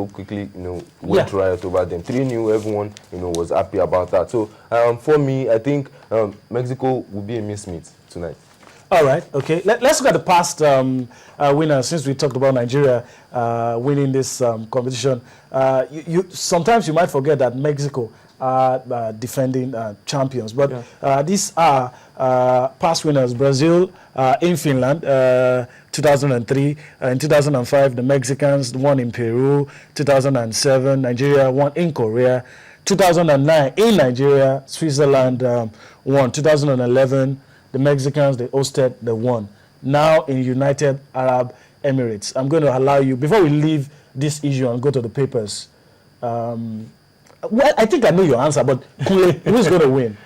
Mexico quickly, went riot over them. 3-0, everyone, was happy about that. So for me, I think Mexico will be a mincemeat tonight. All right, okay. Let's look at the past winners. Since we talked about Nigeria winning this competition, sometimes you might forget that Mexico are defending champions. But these are past winners. Brazil in Finland, 2003. In 2005, the Mexicans won in Peru. 2007, Nigeria won in Korea. 2009, in Nigeria, Switzerland won. 2011, the Mexicans, they hosted, they won. Now in United Arab Emirates. I'm going to allow you, before we leave this issue and go to the papers, well, I think I know your answer, but who's going to win?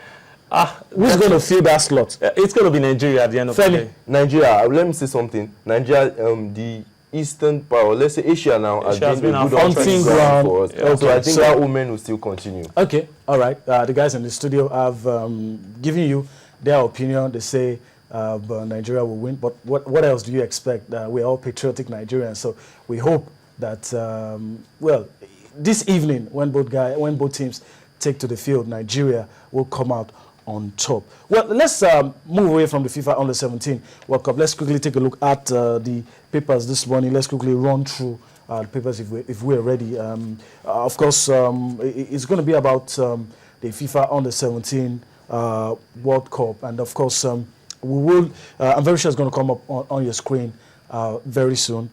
Who's going to fill that slot? It's going to be Nigeria at the end of the day. Nigeria, let me say something. Nigeria, the eastern part, or let's say Asia now, has been a good hunting ground for us. Okay. So I think that women will still continue. Okay, all right. The guys in the studio have given you their opinion. They say Nigeria will win. But what else do you expect? We're all patriotic Nigerians, so we hope that, well, this evening, when both teams take to the field, Nigeria will come out on top. Well, let's move away from the FIFA Under-17 World Cup. Let's quickly take a look at the papers this morning. Let's quickly run through the papers if we're ready. Of course, it's going to be about the FIFA Under-17 World Cup, and of course, we will. I'm very sure it's going to come up on your screen very soon.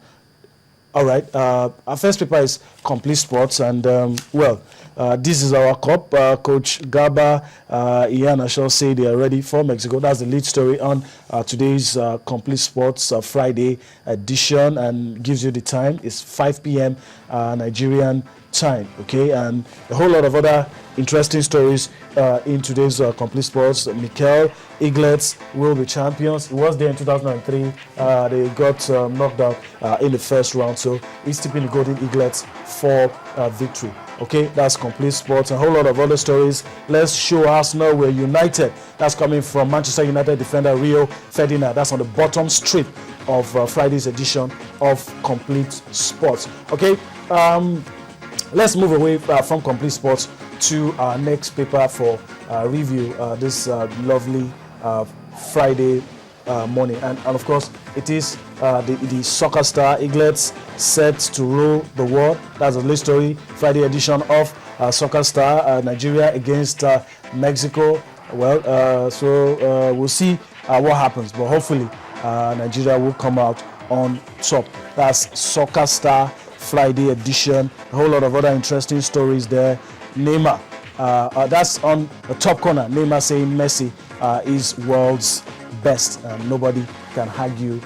All right. Our first paper is Complete Sports, and well, this is our cup. Coach Gaba, Ian Ashall say they are ready for Mexico. That's the lead story on today's Complete Sports Friday edition, and gives you the time. It's 5 p.m. Nigerian time. Okay, and a whole lot of other interesting stories in today's Complete Sports. Mikel Eaglets will be champions. He was there in 2003. They got knocked out in the first round, so he's tipping the Golden Eaglets for victory. Okay, that's Complete Sports. A whole lot of other stories. Let's show Arsenal we're united. That's coming from Manchester United defender Rio Ferdinand. That's on the bottom strip of Friday's edition of Complete Sports. Okay, let's move away from Complete Sports to our next paper for review this lovely Friday morning. And of course, it is the soccer star Eaglets set to rule the world. That's the lead story, Friday edition of Soccer Star, Nigeria against Mexico. Well, so we'll see what happens, but hopefully Nigeria will come out on top. That's Soccer Star Friday edition. A whole lot of other interesting stories there. Neymar, that's on the top corner. Neymar saying Messi is world's best, and nobody can argue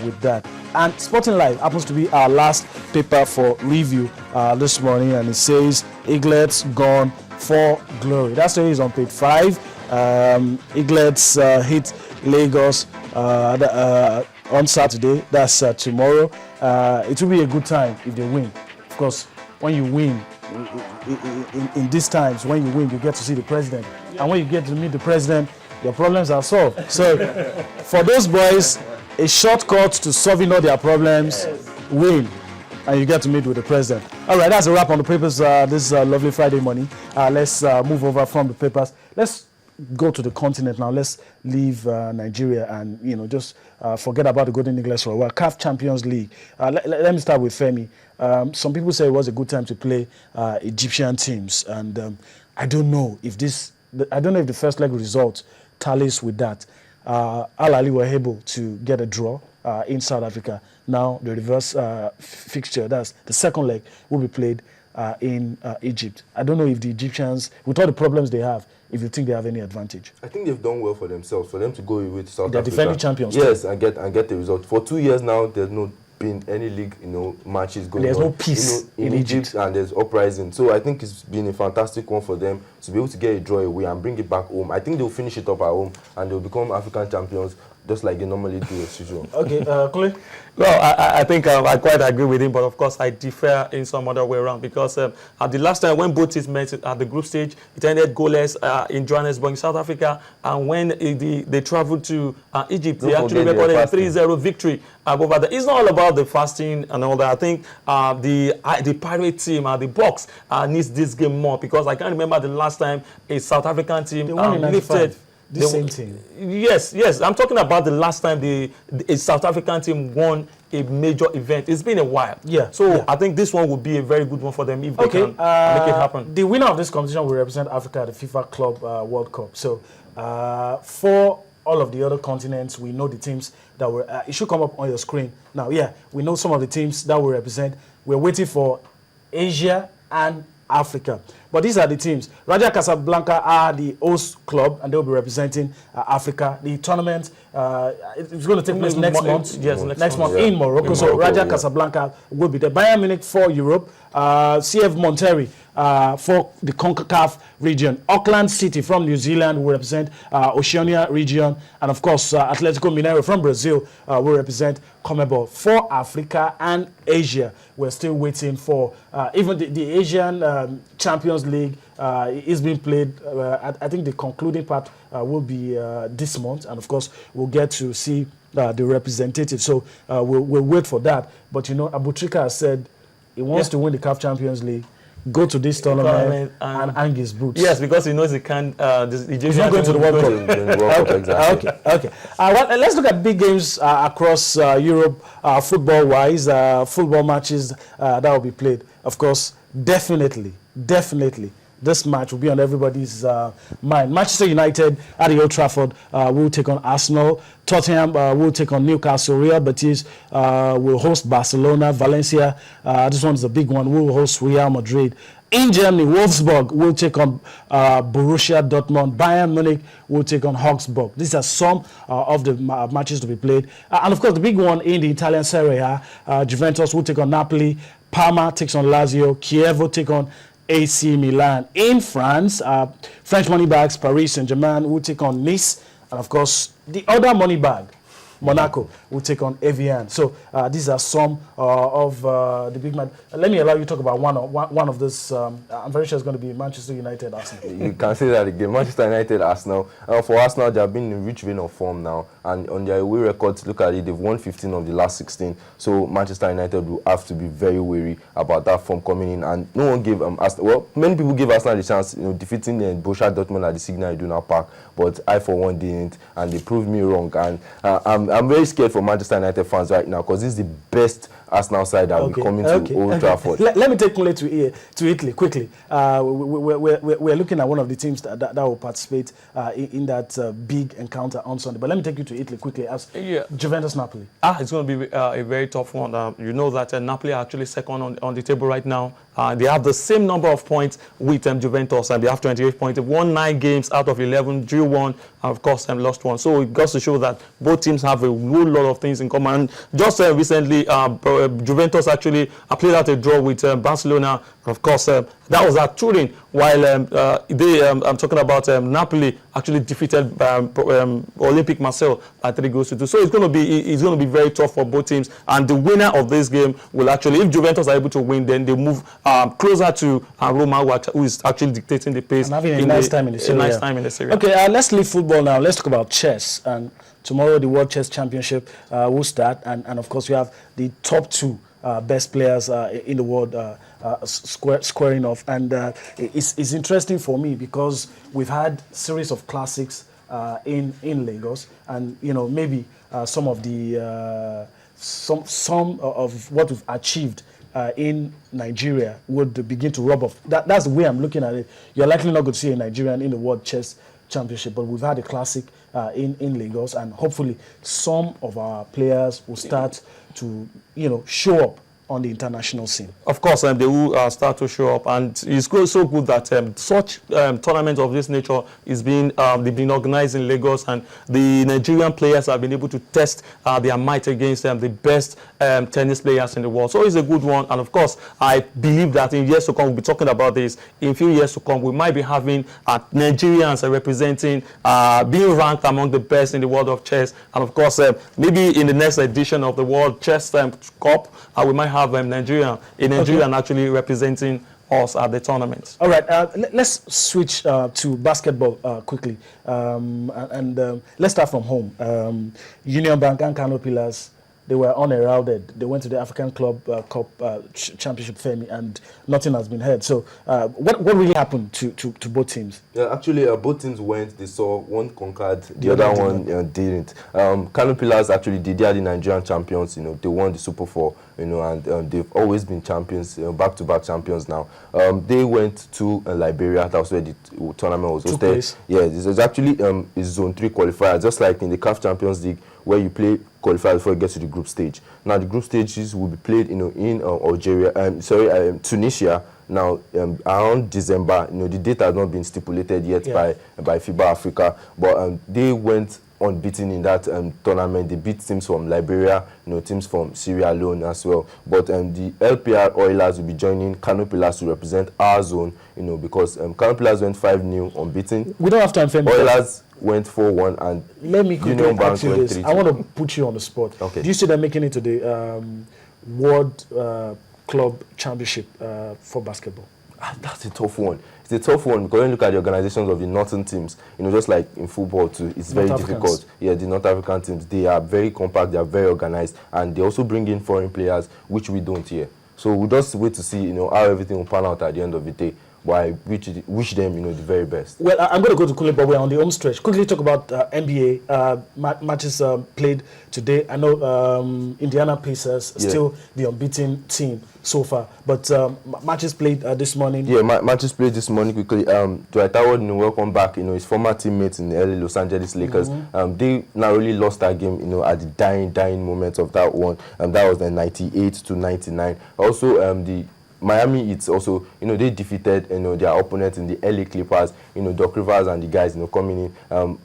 with that. And Sporting Life happens to be our last paper for review this morning, and it says Eaglets gone for glory. That story is on page 5. Eaglets hit Lagos on Saturday. That's tomorrow. It will be a good time if they win. Of course, when you win, in these times, when you win, you get to see the president. And when you get to meet the president, your problems are solved. So for those boys, a shortcut to solving all their problems, win, and you get to meet with the president. All right, that's a wrap on the papers this lovely Friday morning. Let's move over from the papers. Let's go to the continent now. Let's leave Nigeria and just forget about the Golden Eagles for a while. CAF Champions League. Let me start with Femi. Some people say it was a good time to play Egyptian teams, and I don't know if the first leg result tallies with that. Al Ahly were able to get a draw in South Africa. Now the reverse fixture, that's the second leg, will be played in Egypt. I don't know if the Egyptians, with all the problems they have, if you think they have any advantage. I think they've done well for themselves. For them to go with South Africa. They're defending champions. Yes, and get the result. For 2 years now, there's not been any league, matches going on. There's no peace in Egypt, and there's uprising. So I think it's been a fantastic one for them to be able to get a draw away and bring it back home. I think they'll finish it up at home and they'll become African champions just like they normally do as usual. Okay, Kule? Well, I think I quite agree with him, but of course I differ in some other way around because at the last time when both teams met at the group stage, it ended goalless in Johannesburg, in South Africa, and when they traveled to Egypt, they actually recorded a 3-0 victory over there. It's not all about the fasting and all that. I think the Pirate team, the Bucks, needs this game more because I can't remember the last time a South African team lifted. The same team. Yes. I'm talking about the last time a South African team won a major event. It's been a while. Yeah. So I think this one would be a very good one for them if they can make it happen. The winner of this competition will represent Africa at the FIFA Club World Cup. So for all of the other continents, we know the teams that were. It should come up on your screen now. Yeah, we know some of the teams that will represent. We're waiting for Asia and Africa. But these are the teams. Raja Casablanca are the host club, and they'll be representing Africa. The tournament it's going to take place next month. Yes, next month in Morocco. So Raja Casablanca will be there. Bayern Munich for Europe. CF Monterrey for the CONCACAF region. Auckland City from New Zealand will represent Oceania region. And of course, Atletico Mineiro from Brazil will represent CONMEBOL. For Africa and Asia, we're still waiting for even the Asian Champions League is being played. I think the concluding part will be this month. And of course, we'll get to see the representative. So we'll wait for that. But, you know, Abutrika has said he wants to win the CAF Champions League, go to this tournament and hang his boots. Yes, because he knows he can't. He's not going to the World Cup. Exactly. Okay. Well, let's look at big games across Europe, football-wise, football matches that will be played. Of course, definitely, this match will be on everybody's mind. Manchester United at the Old Trafford will take on Arsenal. Tottenham will take on Newcastle. Real Betis will host Barcelona. Valencia, this one's a big one, will host Real Madrid. In Germany, Wolfsburg will take on Borussia Dortmund. Bayern Munich will take on Augsburg. These are some of the matches to be played. And of course, the big one in the Italian Serie A, Juventus will take on Napoli. Parma takes on Lazio. Kiev will take on AC Milan. In France, French money bags, Paris Saint-Germain will take on Nice. And of course, the other money bag, Monaco will take on Evian. So these are some of the big match. Let me allow you to talk about one of this. I'm very sure it's going to be Manchester United Arsenal. You can say that again. Manchester United Arsenal. For Arsenal, they have been in a rich vein of form now, and on their away records, look at it, they've won 15 of the last 16. So Manchester United will have to be very wary about that form coming in. And no one gave Arsenal. Well, many people gave Arsenal the chance, defeating Borussia Dortmund at the Signal Iduna Park, but I for one didn't, and they proved me wrong. And I'm very scared for Manchester United fans right now because this is the best Arsenal side that will be coming to Old Trafford. Let me take Kule to Italy quickly. We're looking at one of the teams that will participate in that big encounter on Sunday. But let me take you to Italy quickly as Juventus-Napoli. It's going to be a very tough one. You know that Napoli are actually second on the table right now. They have the same number of points with Juventus, and they have 28 points. They've won 9 games out of 11, drew 1, and of course lost 1. So it goes to show that both teams have a whole lot of things in common. And just recently, Juventus actually played out a draw with Barcelona. Of course, that was at Turin, while I'm talking about Napoli actually defeated Olympic Marseille at 3-2. So it's going to be very tough for both teams. And the winner of this game will actually, if Juventus are able to win, then they move closer to Roma, who is actually dictating the pace. And having a nice time in the Serie A. Okay, let's leave football now. Let's talk about chess. And tomorrow the World Chess Championship will start, and of course we have the top 2 best players in the world squaring off, and it's interesting for me because we've had series of classics in Lagos, and maybe some of the some of what we've achieved in Nigeria would begin to rub off. That's the way I'm looking at it. You're likely not going to see a Nigerian in the World Chess Championship, but we've had a classic in Lagos, and hopefully some of our players will start to show up on the international scene? Of course, they will start to show up, and it's so good that such tournaments of this nature is being they've been organized in Lagos, and the Nigerian players have been able to test their might against the best tennis players in the world. So it's a good one, and of course, I believe that in years to come, we'll be talking about this. In few years to come, we might be having Nigerians representing, being ranked among the best in the world of chess, and of course, maybe in the next edition of the World Chess Cup, we might have Nigerian actually representing us at the tournament. All right, let's switch to basketball quickly, and let's start from home. Union Bank and Kano Pillars, they were unheralded. They went to the African Club Cup Championship Femi, and nothing has been heard. So, what really happened to both teams? Yeah, actually, both teams went. They saw one conquered, the other one didn't. Kano Pillars actually they are the Nigerian champions. They won the Super 4. And they've always been champions, back-to-back champions now. They went to Liberia. That was where the tournament was hosted. Yeah, this is actually a Zone 3 qualifier, just like in the CAF Champions League, where you play qualifiers before you get to the group stage. Now, the group stages will be played, in Algeria. Tunisia. Now, around December, the date has not been stipulated yet by FIBA Africa, but they went unbeaten in that tournament. They beat teams from Liberia, teams from Sierra Leone as well. But the LPR Oilers will be joining Kano Pillars to represent our zone, because Kano Pillars went 5-0 unbeaten. We don't have time for Oilers went 4-1, and let me Union Bank went 3-2. I want to put you on the spot. Okay. Do you see them making it to the World Club Championship for basketball? That's a tough one. It's a tough one because when you look at the organizations of the northern teams, just like in football too, it's very difficult. Yeah, the North African teams, they are very compact, they are very organized, and they also bring in foreign players, which we don't here. So we just wait to see, how everything will pan out at the end of the day. But I wish them, the very best. Well, I'm going to go to Kule, but we're on the home stretch. Quickly talk about NBA matches played today. I know Indiana Pacers still the unbeaten team so far, but matches played this morning. Yeah, matches played this morning quickly. Dwight Howard, welcome back. His former teammates in the early Los Angeles Lakers. They narrowly lost that game. At the dying moment of that one. That was the 98-99. Also, the Miami, it's also, they defeated, their opponent in the LA Clippers, Doc Rivers and the guys, coming in.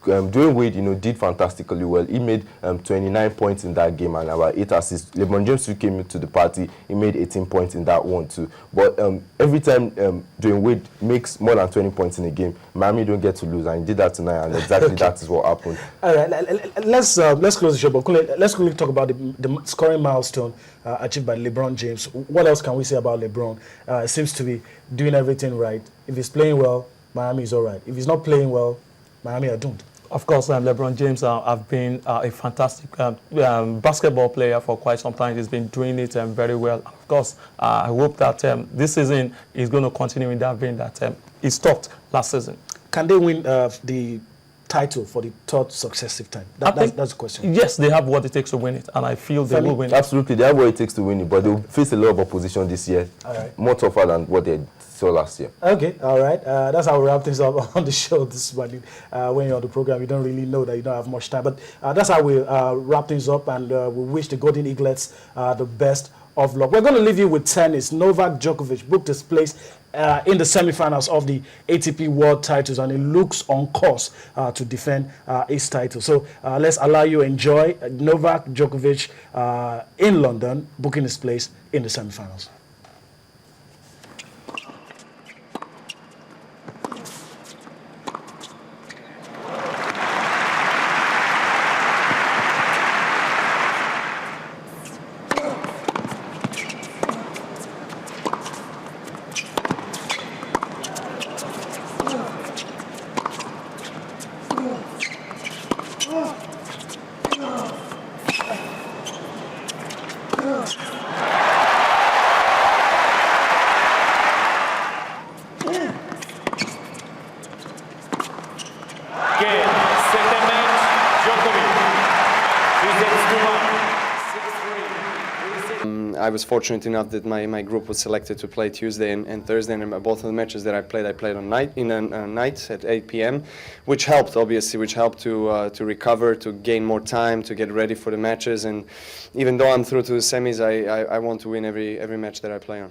Dwayne Wade, did fantastically well. He made 29 points in that game and about 8 assists. LeBron James too came to the party. He made 18 points in that one too. But every time Dwayne Wade makes more than 20 points in a game, Miami don't get to lose, and he did that tonight, and exactly that is what happened. All right, let's close the show, but let's quickly talk about the scoring milestone achieved by LeBron James. What else can we say about LeBron? Seems to be doing everything right. If he's playing well, Miami is all right. If he's not playing well, Miami are doomed. Of course, LeBron James have been a fantastic basketball player for quite some time. He's been doing it very well. Of course, I hope that this season is going to continue in that vein that he stopped last season. Can they win the title for the third successive time? That's the question. Yes, they have what it takes to win it, and I feel they will win it. Absolutely, they have what it takes to win it, but they'll face a lot of opposition this year. All right. More tougher than what they saw last year. Okay, all right. That's how we wrap things up on the show this morning. When you're on the program, you don't really know that you don't have much time. But that's how we wrap things up, and we wish the Golden Eaglets the best of luck. We're going to leave you with tennis. Novak Djokovic booked his place in the semi-finals of the ATP World Titles, and he looks on course to defend his title. So let's allow you enjoy Novak Djokovic in London, booking his place in the semi-finals. I was fortunate enough that my group was selected to play Tuesday and Thursday, and both of the matches that I played on night at 8 p.m., which helped obviously, to recover, to gain more time, to get ready for the matches. And even though I'm through to the semis, I want to win every match that I play on.